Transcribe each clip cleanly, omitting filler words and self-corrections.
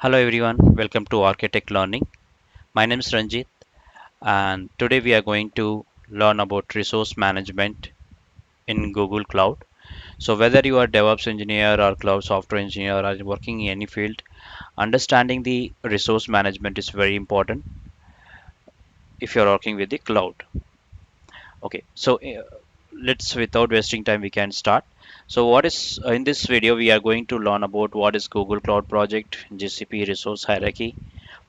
Hello everyone, welcome to Architect Learning. My name is Ranjit and today we are going to learn about resource management in Google Cloud. So whether you are DevOps engineer or cloud software engineer or working in any field, understanding the resource management is very important if you're working with the cloud. Okay, so let's without wasting time we can start. So what is in this video we are going to learn about what is Google Cloud Project, GCP resource hierarchy,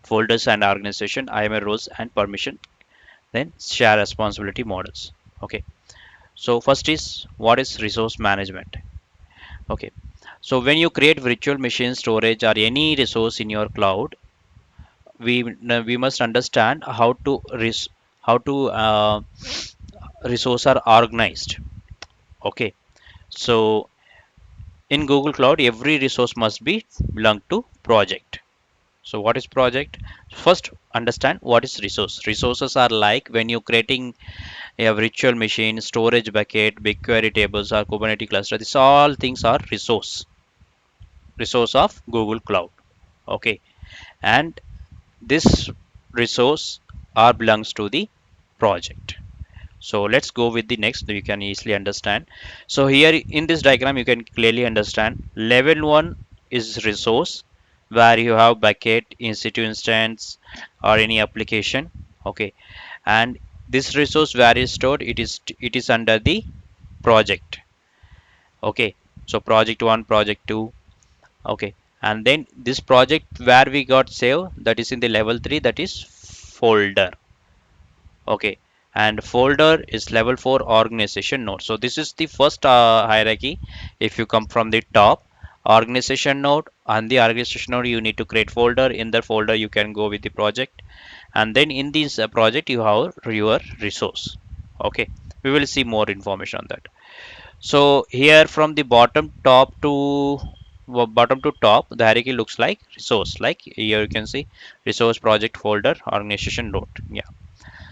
folders and organization, IAM roles and permission, then share responsibility models. Okay, so first is what is resource management. Okay, so when you create virtual machine storage or any resource in your cloud, we must understand how to resource are organized. Okay, so in Google Cloud every resource must be belong to project. So what is project? First understand what is resource. Resources are like when you're creating a virtual machine, storage bucket, BigQuery tables, or Kubernetes cluster. These all things are resource of Google Cloud. Okay, and this resource are belongs to the project. So let's go with the next. You can easily understand. So here in this diagram, you can clearly understand. Level one is resource where you have bucket, institute instance, or any application. Okay, and this resource where is stored, it is under the project. Okay, so project 1, project 2. Okay, and then this project where we got save, that is in the level 3, that is folder. Okay, and folder is level 4 organization node. So this is the first hierarchy. If you come from the top, organization node, on the organization node you need to create folder. In the folder you can go with the project, and then in this project you have your resource. Okay, we will see more information on that. So here from the bottom to top, the hierarchy looks like resource. Like here you can see resource, project, folder, organization node. Yeah.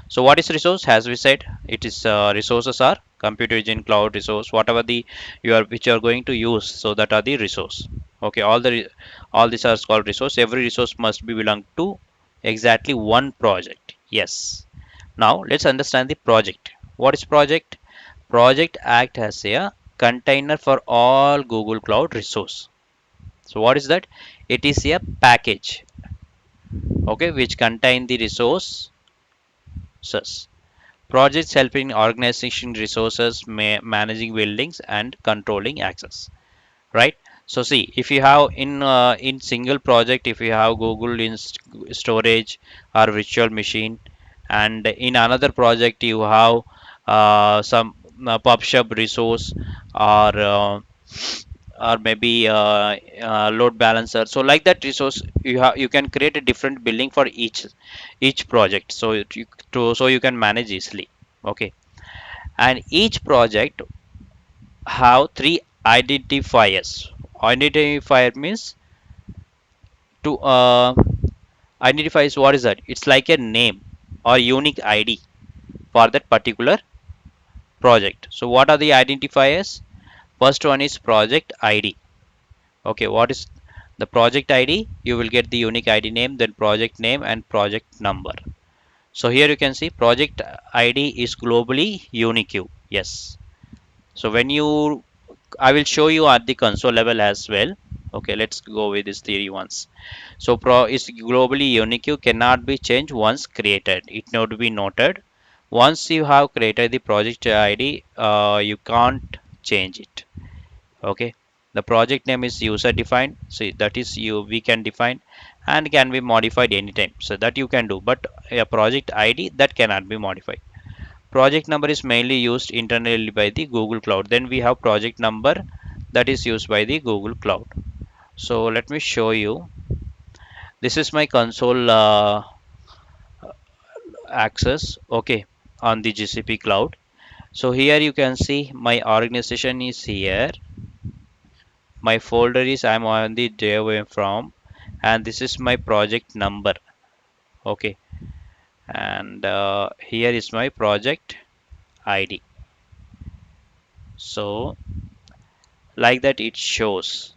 So what is resource? As we said, it is resources are computer vision, cloud resource, whatever the you are which you are going to use. So that are the resource. Okay, all these are called resource. Every resource must be belong to exactly one project. Yes. Now let's understand the project. What is project? Project act as a container for all Google Cloud resource. So what is that? It is a package, okay, which contain the resources. Projects help in organizing resources, managing buildings, and controlling access. Right. So see, if you have in single project, if you have Google in storage or virtual machine, and in another project you have some PubSub resource or maybe load balancer. So like that resource, you can create a different billing for each project. So so you can manage easily. Okay, and each project have three identifiers. Identifier means to identifies what is that? It's like a name or unique ID for that particular project. So what are the identifiers? First one is project ID. Okay, what is the project ID? You will get the unique ID name, then project name and project number. So here you can see project ID is globally unique. Yes. So when you I will show you at the console level as well. Okay, let's go with this theory once. So pro is globally unique, cannot be changed once created. It need to be noted. Once you have created the project ID, you can't change it. Okay, the project name is user defined. So that is we can define and can be modified anytime. So that you can do, but a project ID that cannot be modified. Project number is mainly used internally by the Google Cloud. Then we have project number that is used by the Google Cloud. So let me show you. This is my console access. Okay, on the GCP cloud. So here you can see my organization is here. My folder is I'm on the dev from, and this is my project number. Okay, and here is my project ID. So like that it shows,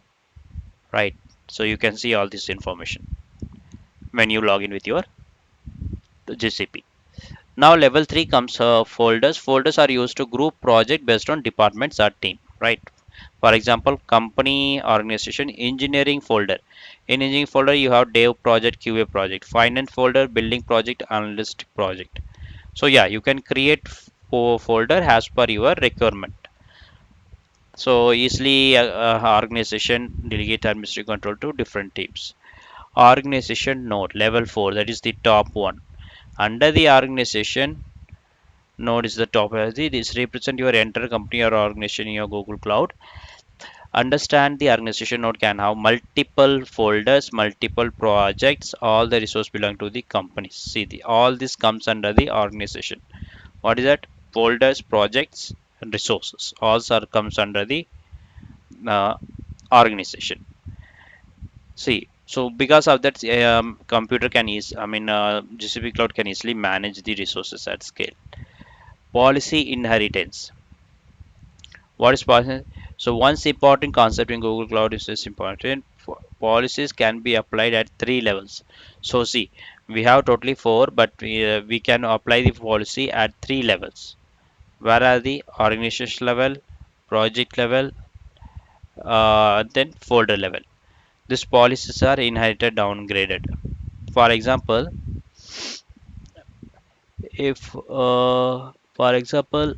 right? So you can see all this information. when you log in with your GCP. Now level 3 comes folders. Folders are used to group project based on departments or team, right? For example, company, organization, engineering folder. In engineering folder, you have dev project, QA project, finance folder, building project, analyst project. So yeah, you can create folder as per your requirement. So easily organization delegate administrative control to different teams. Organization node level 4, that is the top one. Under the organization node is the top. This represent your entire company or organization in your Google Cloud. Understand the organization node can have multiple folders, multiple projects, all the resource belong to the company. See, all this comes under the organization. What is that? Folders, projects, and resources. All are comes under the uh, organization. See, so because of that, computer can GCP cloud can easily manage the resources at scale. Policy inheritance. What is policy? So one important concept in Google Cloud is this important. Policies can be applied at three levels. So see, we have totally four, but we can apply the policy at three levels. Where are the organization level, project level, then folder level. These policies are inherited downgraded. For example, if for example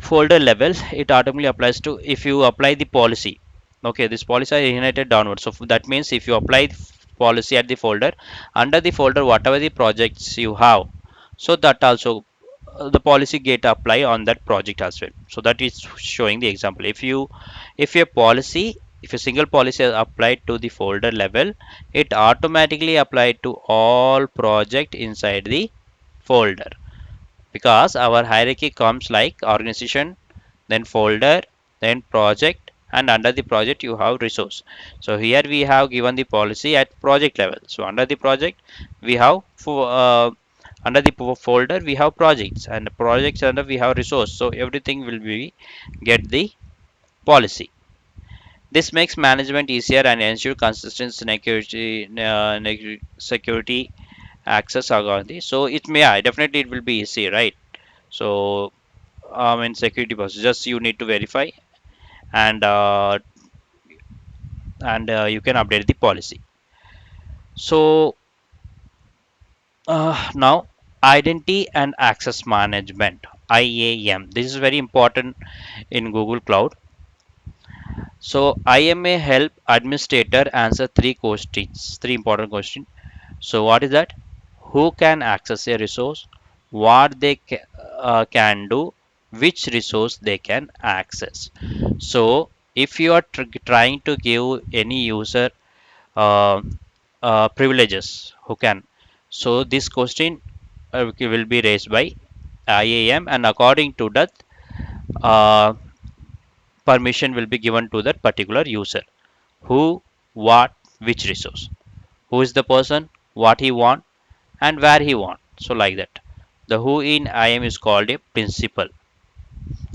folder level, it automatically applies to if you apply the policy. Okay, this policy are inherited downwards. So that means if you apply policy at the folder, under the folder whatever the projects you have, so that also the policy get apply on that project as well. So that is showing the example. If your policy, if a single policy is applied to the folder level, it automatically applied to all project inside the folder, because our hierarchy comes like organization, then folder, then project, and under the project you have resource. So here we have given the policy at project level. So under the project we have under the folder we have projects, and projects under we have resource. So everything will be get the policy. This makes management easier and ensure consistent security access authority. So it may, yeah, definitely it will be easy, right? So in security process, just you need to verify, and you can update the policy. So now identity and access management, IAM. This is very important in Google Cloud. So IAM may help administrator answer three important questions. So what is that? Who can access a resource? What they can do? Which resource they can access? So if you are trying to give any user uh, privileges, who can? So this question will be raised by IAM, and according to that, uh, permission will be given to that particular user. Who, what, which resource? Who is the person? What he want? And where he want. So like that. The who in IAM is called a principal.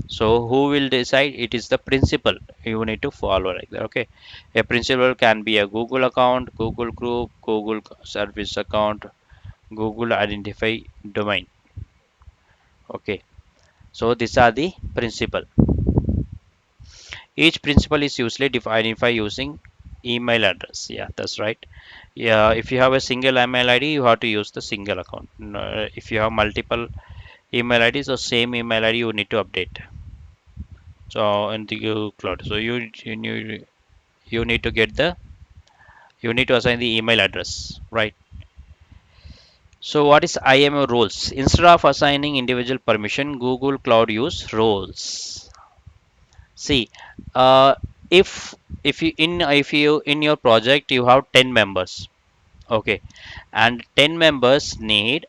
So who will decide? It is the principal. You need to follow like that. Okay. A principal can be a Google account, Google group, Google service account, Google identify domain. Okay. So these are the principal. Each principal is usually defined by using email address. Yeah, that's right. Yeah, if you have a single email ID, you have to use the single account. If you have multiple email IDs or same email ID, you need to update. So in the Google Cloud, so you need to get the you need to assign the email address, right? So what is IAM roles? Instead of assigning individual permission, Google Cloud use roles. See, uh, if if you in your project you have 10 members, okay, and 10 members need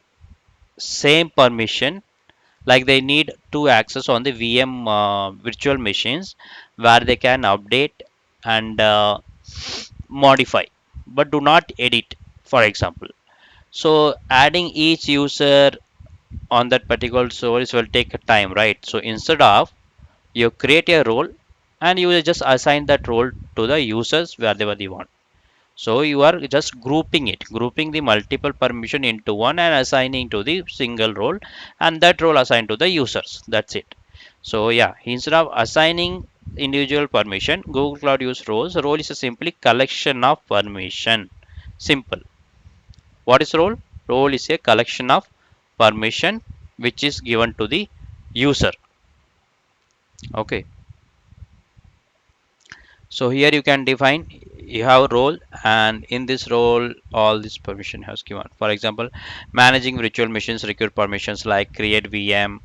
same permission, like they need to access on the VM virtual machines where they can update and modify, but do not edit, for example. So adding each user on that particular service will take time, right? So instead of, you create a role and you will just assign that role to the users wherever they want. So you are just grouping the multiple permission into one and assigning to the single role, and that role assigned to the users. That's it. So yeah, instead of assigning individual permission, Google Cloud use roles. Role is a simply collection of permission. Simple. What is role? Role is a collection of permission which is given to the user. Okay. So here you can define, you have role, and in this role all this permission has given. For example, managing virtual machines require permissions like create VM.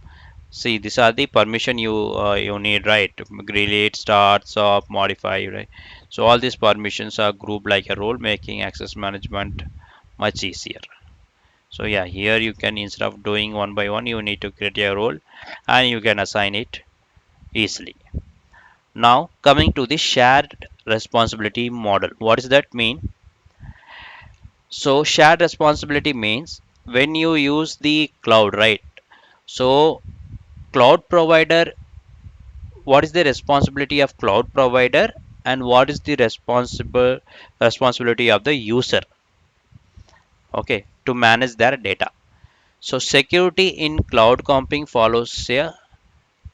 See, these are the permission you need, right? Create, start, stop, modify, right? So all these permissions are grouped like a role, making access management much easier. So yeah, here you can, instead of doing one by one, you need to create a role and you can assign it easily. Now coming to the shared responsibility model. What does that mean? So shared responsibility means when you use the cloud, right? So cloud provider, what is the responsibility of cloud provider and what is the responsibility of the user? Okay, to manage their data. So security in cloud computing follows a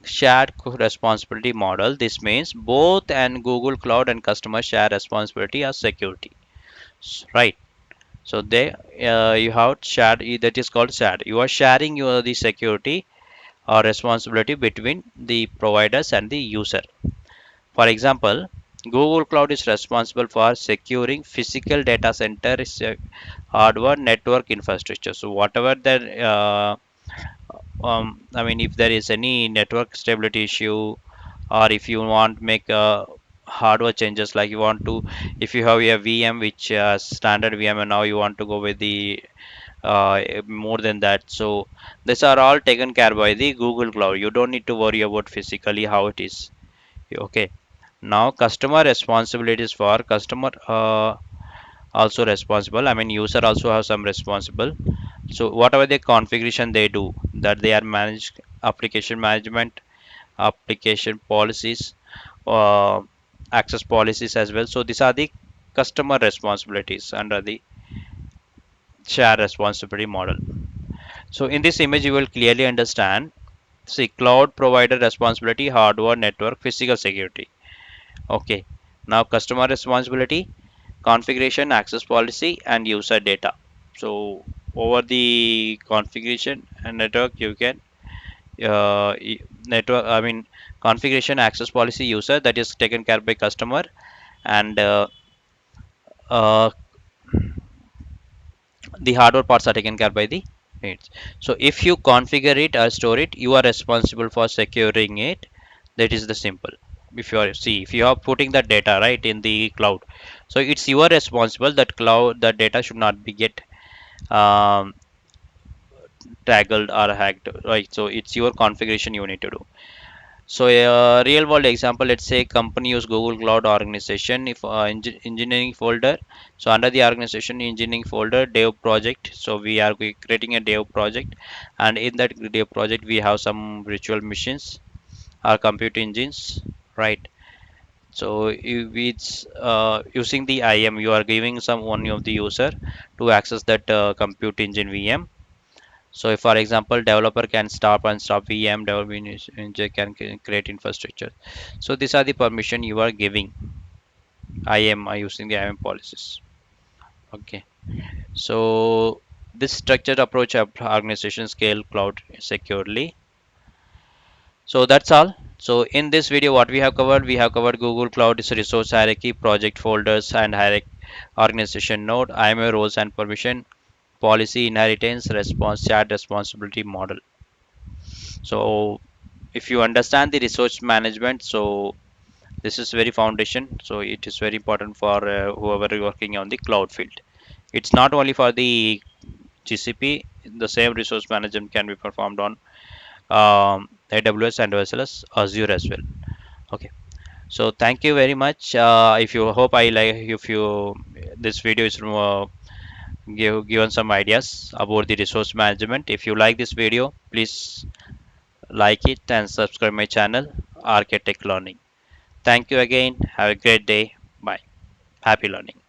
shared responsibility model. This means both and Google Cloud and customer share responsibility of security. Right. So they you have shared, that is called shared. You are sharing your the security or responsibility between the providers and the user. For example, Google Cloud is responsible for securing physical data center hardware network infrastructure. So whatever the I mean, if there is any network stability issue, or if you want make hardware changes, like you want to, if you have a VM which standard VM and now you want to go with the more than that, so these are all taken care by the Google Cloud. You don't need to worry about physically how it is. Okay. Now customer responsibilities, for customer also responsible. I mean, user also have some responsible. So whatever the configuration they do, that they are managed application management, application policies, uh, access policies as well. So these are the customer responsibilities under the share responsibility model. So in this image, you will clearly understand. See, cloud provider responsibility, hardware, network, physical security. Okay. Now customer responsibility, configuration, access policy, and user data. So over the configuration and network, you can network. I mean, configuration, access policy, user, that is taken care by customer, and uh, the hardware parts are taken care by the needs. So if you configure it or store it, you are responsible for securing it. That is the simple. If you are, see, if you are putting the data right in the cloud, so it's your responsible that cloud, that data should not be get um, tackled or hacked, right? So it's your configuration you need to do. So a real world example, let's say company use Google Cloud organization. If engineering folder, so under the organization engineering folder, dev project. So we are creating a dev project, and in that dev project we have some virtual machines or compute engines, right? So it's using the IAM, you are giving some one of the user to access that compute engine VM. So if, for example, developer can stop and stop VM, developer engineer can create infrastructure. So these are the permission you are giving. IAM using the IAM policies. Okay. So this structured approach of organization scale cloud securely. So that's all. So in this video, what we have covered Google Cloud is resource hierarchy, project folders, and hierarchy, organization node, IAM roles and permission, policy inheritance, response, shared responsibility model. So if you understand the resource management, so this is very foundation. So it is very important for whoever is working on the cloud field. It's not only for the GCP, the same resource management can be performed on AWS and as well as Azure as well. Okay. So thank you very much. If you hope I like, if you, this video is given some ideas about the resource management. If you like this video, please like it and subscribe my channel, Architect Learning. Thank you again. Have a great day. Bye. Happy learning.